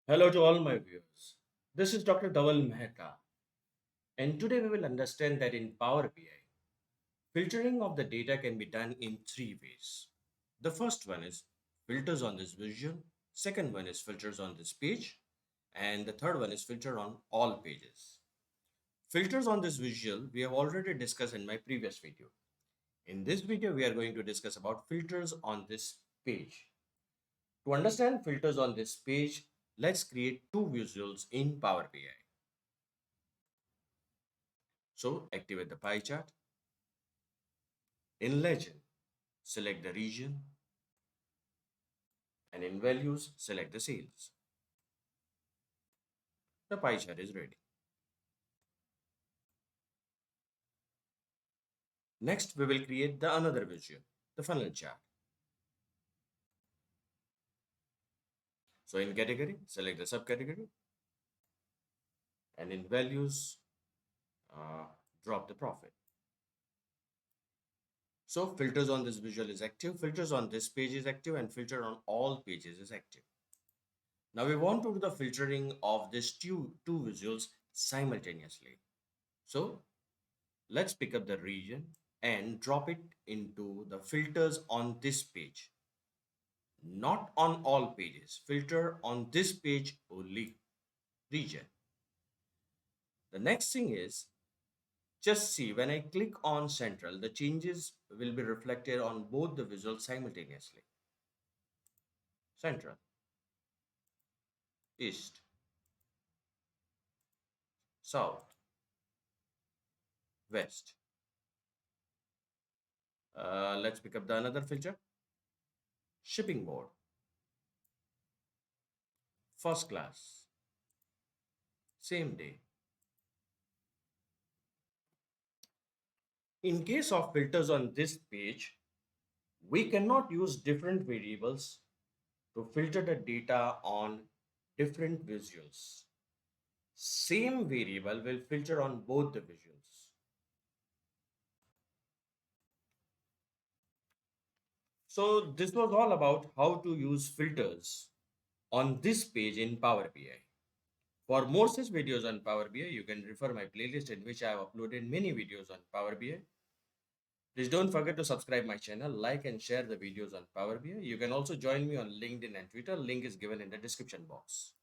Hello to all my viewers. This is Dr. Dhaval Maheta, and today we will understand that in Power BI, filtering of the data can be done in three ways. The first one is filters on this visual, second one is filters on this page, and the third one is filter on all pages. Filters on this visual we have already discussed in my previous video. In this video, we are going to discuss about filters on this page. To understand filters on this page, let's create two visuals in Power BI. So activate the pie chart. In legend, select the region, and in values, select the sales. The pie chart is ready. Next, we will create the another visual, the funnel chart. So in category, select the subcategory, and in values, uh, drop the profit. So filters on this visual is active, filters on this page is active, and filter on all pages is active. Now we want to do the filtering of these two visuals simultaneously. So let's pick up the region and drop it into the filters on this page. Not on all pages. Filter on this page only. Region. The next thing is just see when I click on central, the changes will be reflected on both the visuals simultaneously. Central, east, south, west. Let's pick up the another filter. Shipping mode, first class, same day. In case of filters on this page, we cannot use different variables to filter the data on different visuals. Same variable will filter on both the visuals. So this was all about how to use filters on this page in Power BI. For more such videos on Power BI, you can refer my playlist in which I have uploaded many videos on Power BI. Please don't forget to subscribe my channel, like and share the videos on Power BI. You can also join me on LinkedIn and Twitter. Link is given in the description box.